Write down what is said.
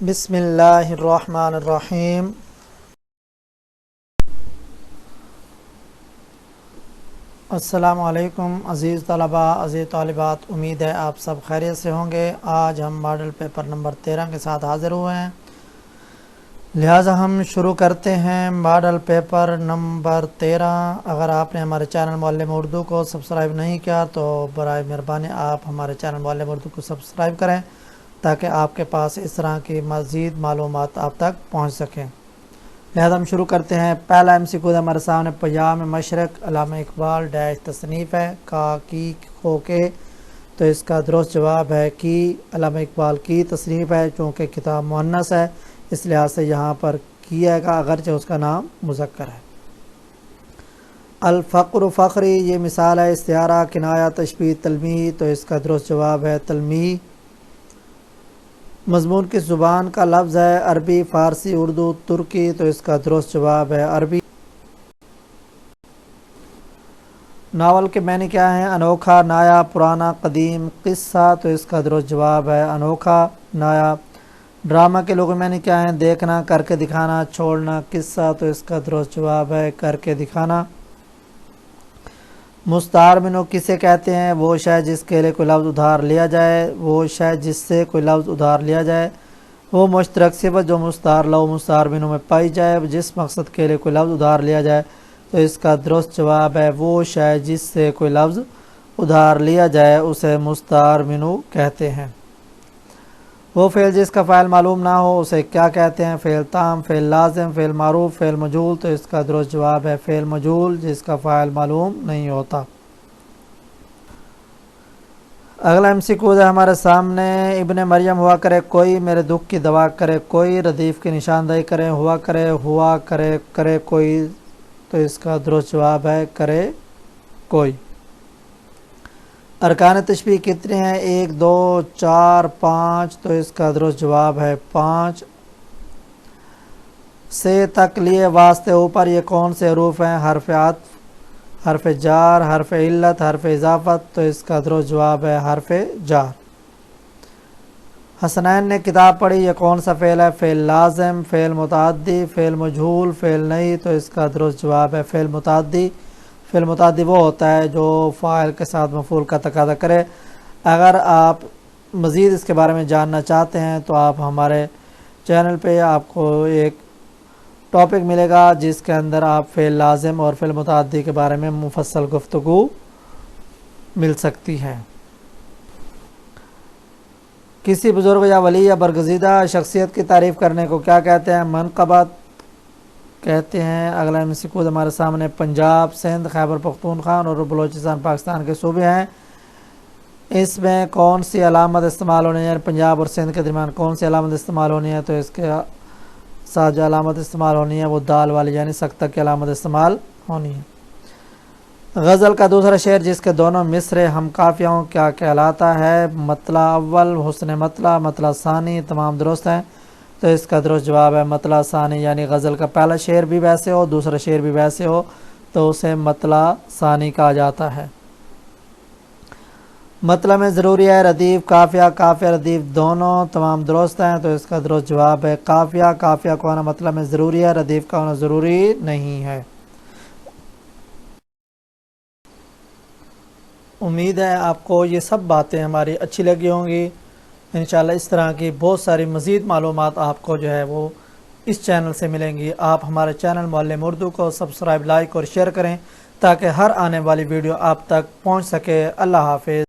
بسم اللہ الرحمن الرحیم۔ السلام علیکم عزیز طلباء، عزیز طالبات، امید ہے آپ سب خیریت سے ہوں گے۔ آج ہم ماڈل پیپر نمبر 13 کے ساتھ حاضر ہوئے ہیں، لہٰذا ہم شروع کرتے ہیں ماڈل پیپر نمبر 13۔ اگر آپ نے ہمارے چینل معلم اردو کو سبسکرائب نہیں کیا تو برائے مہربانی آپ ہمارے چینل معلم اردو کو سبسکرائب کریں تاکہ آپ کے پاس اس طرح کی مزید معلومات آپ تک پہنچ سکیں۔ لہذا ہم شروع کرتے ہیں۔ پہلا ایم سی کیو ہمارے سامنے، پیام مشرق علامہ اقبال ڈیش تصنیف ہے، کا کی کو کے، تو اس کا درست جواب ہے کی۔ علامہ اقبال کی تصنیف ہے، چونکہ کتاب مؤنث ہے اس لحاظ سے یہاں پر کی آئے گا اگرچہ اس کا نام مذکر ہے۔ الفقر فخری، یہ مثال ہے استعارہ، کنایہ، تشبیہ، تلمیح، تو اس کا درست جواب ہے تلمیح۔ مضمون کس زبان کا لفظ ہے؟ عربی، فارسی، اردو، ترکی، تو اس کا درست جواب ہے عربی۔ ناول کے معنی کیا ہیں؟ انوکھا، نایاب، پرانا، قدیم، قصہ، تو اس کا درست جواب ہے انوکھا، نایاب۔ ڈرامہ کے لغوی معنی کیا ہیں؟ دیکھنا، کر کے دکھانا، چھوڑنا، قصہ، تو اس کا درست جواب ہے کر کے دکھانا۔ مستعار منہ کسے کہتے ہیں؟ وہ شے جس کے لیے کوئی لفظ ادھار لیا جائے، وہ شے جس سے کوئی لفظ ادھار لیا جائے۔ وہ مشترک صفت جو مستعار لو مستعار منہ میں پائی جائے، جس مقصد کے لیے کوئی لفظ ادھار لیا جائے، تو اس کا درست جواب ہے وہ شے جس سے کوئی لفظ ادھار لیا جائے اسے مستعار منہ کہتے ہیں۔ وہ فعل جس کا فاعل معلوم نہ ہو اسے کیا کہتے ہیں؟ فعل تام، فعل لازم، فعل معروف، فعل مجہول، تو اس کا درست جواب ہے فعل مجہول جس کا فاعل معلوم نہیں ہوتا۔ اگلا ایم سی کیو ہے ہمارے سامنے، ابن مریم ہوا کرے کوئی، میرے دکھ کی دوا کرے کوئی، ردیف کی نشاندہی کریں، ہوا کرے کرے کوئی، تو اس کا درست جواب ہے کرے کوئی۔ ارکان تشبیہ کتنے ہیں؟ 1، 2، 4، 5، تو اس کا درست جواب ہے 5۔ سے تک لیے واسطے اوپر یہ کون سے حروف ہیں؟ حرف عطف، حرف جار، حرف علت، حرف اضافت، تو اس کا درست جواب ہے حرف جار۔ حسنین نے کتاب پڑھی، یہ کون سا فعل ہے؟ فعل لازم، فعل متعدی، فعل مجہول، فعل نہیں، تو اس کا درست جواب ہے فعل متعدی۔ فعل متعدی وہ ہوتا ہے جو فاعل کے ساتھ مفعول کا تقاضا کرے۔ اگر آپ مزید اس کے بارے میں جاننا چاہتے ہیں تو آپ ہمارے چینل پہ آپ کو ایک ٹاپک ملے گا جس کے اندر آپ فعل لازم اور فعل متعدی کے بارے میں مفصل گفتگو مل سکتی ہے۔ کسی بزرگ یا ولی یا برگزیدہ شخصیت کی تعریف کرنے کو کیا کہتے ہیں؟ منقبت کہتے ہیں۔ اگلا ایم سی کیو ہمارے سامنے، پنجاب، سندھ، خیبر پختونخوا اور بلوچستان پاکستان کے صوبے ہیں، اس میں کون سی علامت استعمال ہونی ہے؟ پنجاب اور سندھ کے درمیان کون سی علامت استعمال ہونی ہے؟ تو اس کے ساتھ جو علامت استعمال ہونی ہے وہ دال والی یعنی سکتہ کی علامت استعمال ہونی ہے۔ غزل کا دوسرا شعر جس کے دونوں مصرع ہم قافیہ ہوں کیا کہلاتا ہے؟ مطلع اول، حسن مطلع، مطلع ثانی، تمام درست ہیں، تو اس کا درست جواب ہے مطلع ثانی، یعنی غزل کا پہلا شعر بھی ویسے ہو دوسرا شعر بھی ویسے ہو تو اسے مطلع ثانی کہا جاتا ہے۔ مطلع میں ضروری ہے ردیف، قافیہ، قافیہ ردیف دونوں تمام درست ہیں، تو اس کا درست جواب ہے قافیہ۔ قافیہ کا ہونا مطلع میں ضروری ہے، ردیف کا ہونا ضروری نہیں ہے۔ امید ہے آپ کو یہ سب باتیں ہماری اچھی لگی ہوں گی۔ انشاءاللہ اس طرح کی بہت ساری مزید معلومات آپ کو جو ہے وہ اس چینل سے ملیں گی۔ آپ ہمارے چینل معلم اردو کو سبسکرائب، لائک اور شیئر کریں تاکہ ہر آنے والی ویڈیو آپ تک پہنچ سکے۔ اللہ حافظ۔